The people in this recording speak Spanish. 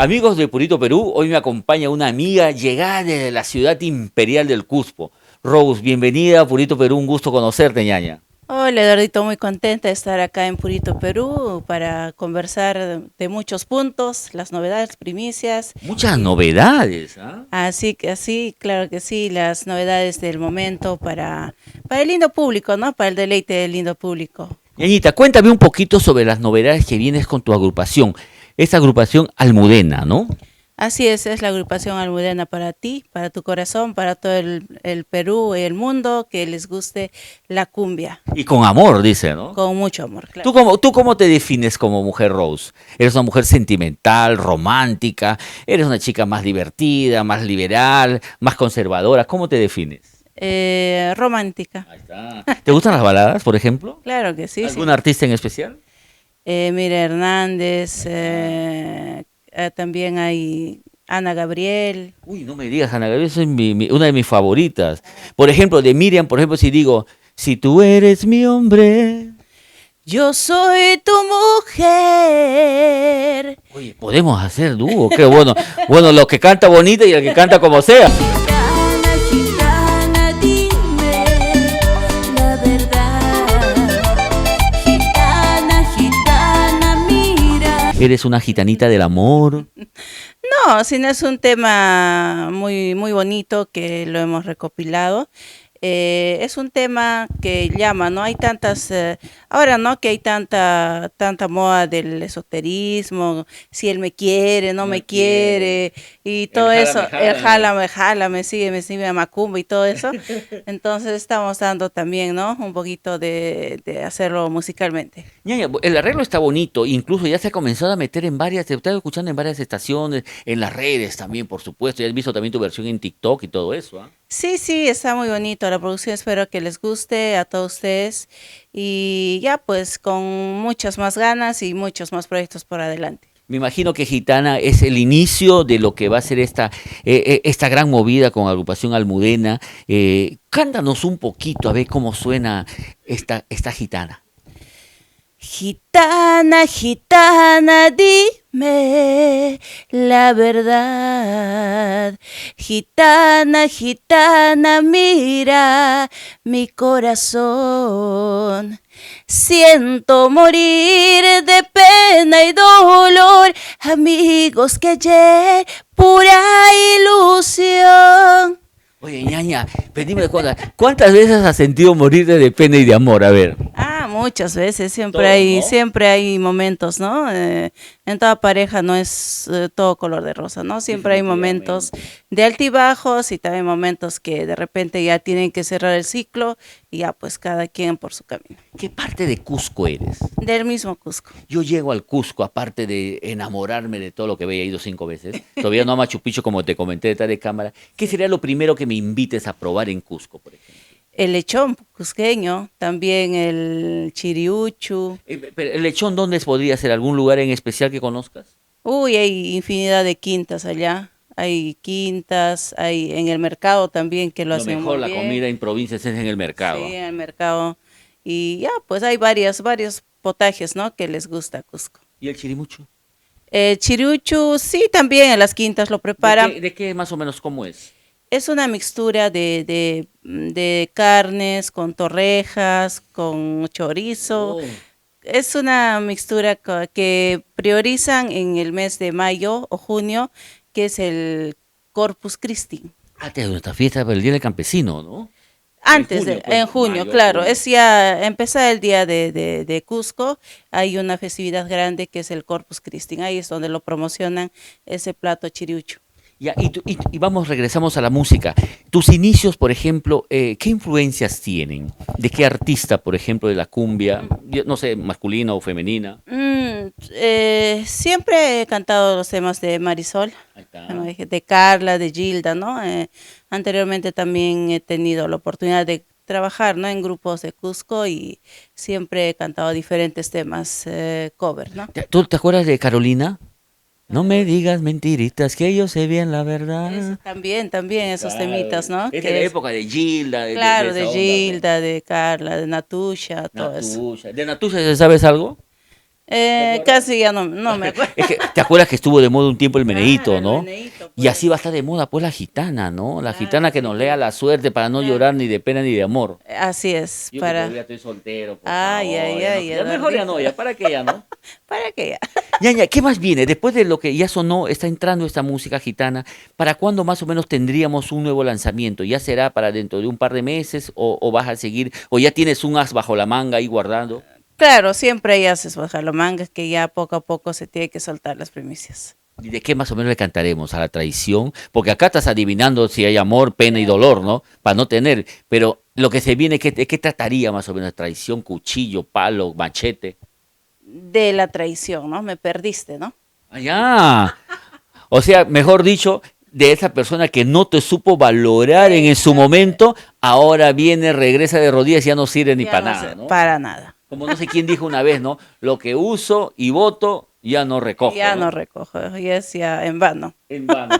Amigos de Purito Perú, hoy me acompaña una amiga llegada desde la ciudad imperial del Cusco. Rose, bienvenida a Purito Perú, un gusto conocerte, ñaña. Hola Eduardito, muy contenta de estar acá en Purito, Perú, para conversar de muchos puntos, las novedades, primicias. Muchas y novedades, ¿ah? Así que sí, claro que sí, las novedades del momento para el lindo público, ¿no? Para el deleite del lindo público. Ñañita, cuéntame un poquito sobre las novedades que vienes con tu agrupación. Esta agrupación Almudena, ¿no? Así es la agrupación Almudena para ti, para tu corazón, para todo el Perú y el mundo, que les guste la cumbia, Y con amor, dice, ¿no? con mucho amor, claro. ¿Tú cómo te defines como mujer, Rose? ¿Eres una mujer sentimental, romántica? ¿Eres una chica más divertida, más liberal, más conservadora? ¿Cómo te defines? Romántica, Ahí está. ¿Te gustan las baladas, por ejemplo? claro que sí, ¿Algún sí. artista en especial? Mira Hernández, Ahí está. también hay Ana Gabriel. Uy, no me digas, Ana Gabriel, esa es una de mis favoritas. Por ejemplo, de Miriam, por ejemplo, si digo, si tú eres mi hombre. Yo soy tu mujer. Oye, podemos hacer dúo, qué bueno. Bueno, lo que canta bonita y el que canta como sea. Gitana, gitana, dime la verdad. Gitana, gitana, mira. Eres una gitanita del amor. No, sino es un tema muy, muy bonito que lo hemos recopilado. Es un tema que llama, ¿no? Hay tantas, ahora, ¿no? Que hay tanta moda del esoterismo, si él me quiere, no No me me quiere. quiere, y El todo eso, jálame, el jálame. jala, me sigue, macumba y todo eso. Entonces estamos dando también, ¿no? Un poquito de hacerlo musicalmente. Ñaña, el arreglo está bonito, incluso ya se ha comenzado a meter en varias, te estás escuchando en varias estaciones, en las redes también, por supuesto. Ya has visto también tu versión en TikTok y todo eso, ¿ah? Sí, sí, está muy bonito la producción, espero que les guste a todos ustedes y ya pues con muchas más ganas y muchos más proyectos por adelante. Me imagino que Gitana es el inicio de lo que va a ser esta gran movida con agrupación Almudena. Cántanos un poquito a ver cómo suena esta gitana. Gitana, gitana, dime la verdad. Gitana, gitana, mira mi corazón. Siento morir de pena y dolor, amigos que ayer pura ilusión. Oye, ñaña, pedime ¿cuántas veces has sentido morirte de pena y de amor? A ver. Muchas veces, Todos, ¿no? siempre hay momentos, ¿no? En toda pareja no es todo color de rosa, ¿no? Siempre hay momentos Definitivamente. de altibajos y también momentos que de repente ya tienen que cerrar el ciclo y ya pues cada quien por su camino. ¿Qué parte de Cusco eres? Del mismo Cusco. Yo llego al Cusco, aparte de enamorarme de todo lo que había ido 5 veces, todavía no a Machu Picchu como te comenté detrás de cámara. ¿Qué sería lo primero que me invites a probar en Cusco, por ejemplo? El lechón cusqueño, también el chiriuchu. Pero ¿el lechón dónde podría ser? ¿Algún lugar en especial que conozcas? Uy, hay infinidad de quintas allá. Hay quintas, hay en el mercado también que lo Lo hacen mejor, muy la bien. comida en provincias es en el Sí, mercado. en el mercado. Y ya, pues hay varios potajes, ¿no? Que les gusta a Cusco. ¿Y el chirimucho? Chiriuchu, sí, también en las quintas lo ¿De preparan. qué, de qué más o menos cómo es? Es una mixtura de carnes con torrejas, con chorizo. Oh. Es una mixtura que priorizan en el mes de mayo o junio, que es el Corpus Christi. Ah, te nuestra fiesta del Día del Campesino, ¿no? En Antes junio, en pues, junio, mayo, claro, junio. es ya empezar el día de Cusco, hay una festividad grande que es el Corpus Christi, ahí es donde lo promocionan ese plato chiriucho. Ya, y vamos, regresamos a la música. Tus inicios, por ejemplo, ¿qué influencias tienen? ¿De qué artista, por ejemplo, de la cumbia? Yo no sé, masculina o femenina. Siempre he cantado los temas de Marisol, Ahí está. de Carla, de Gilda, ¿no? Anteriormente también he tenido la oportunidad de trabajar, ¿no? En grupos de Cusco y siempre he cantado diferentes temas cover, ¿no? ¿Tú te acuerdas de Carolina? No me Carol. digas mentiritas, que yo sé bien la Eso verdad. también esos temitas, Claro. ¿no? Es de la Que es, época de Gilda, de claro, de esa onda, pues. Gilda, de Carla, de Natusha, todo eso. Natusha. ¿De Natusha sabes algo? Casi ya no me acuerdo. Es que, ¿te acuerdas que estuvo de moda un tiempo el meneíto, El no? meneíto, Y pues. así va a estar de moda, pues la gitana, ¿no? La Claro, gitana que nos sí. lea la suerte para no Claro. llorar ni de pena ni de amor. Así es, Yo que para... todavía estoy soltero, por Ay, favor, ay, ya, no, ay, ya mejor ya Eduardito. no, ya, ¿para qué ya no? ¿Para qué ya? Ñaña, ¿qué más viene? Después de lo que ya sonó, está entrando esta música gitana, ¿para cuándo más o menos tendríamos un nuevo lanzamiento? ¿Ya será para dentro de un par de meses o vas a seguir, o ya tienes un as bajo la manga ahí guardando? Claro, siempre hay haces bajar los mangas que ya poco a poco se tiene que soltar las primicias. ¿Y de qué más o menos le cantaremos? ¿A la traición? Porque acá estás adivinando si hay amor, pena y dolor, ¿no? Para no tener, pero lo que se viene, ¿qué trataría más o menos? ¿Traición, cuchillo, palo, machete? De la traición, ¿no? Me perdiste, ¿no? Allá. O sea, mejor dicho, de esa persona que no te supo valorar en su Exacto. momento, ahora viene, regresa de rodillas y ya no sirve ni Ya para no nada, sé, ¿no? para nada. Como no sé quién dijo una vez, ¿no? Lo que uso y voto, ya no recojo, Ya no ¿no? recojo, ya es ya en vano. En vano.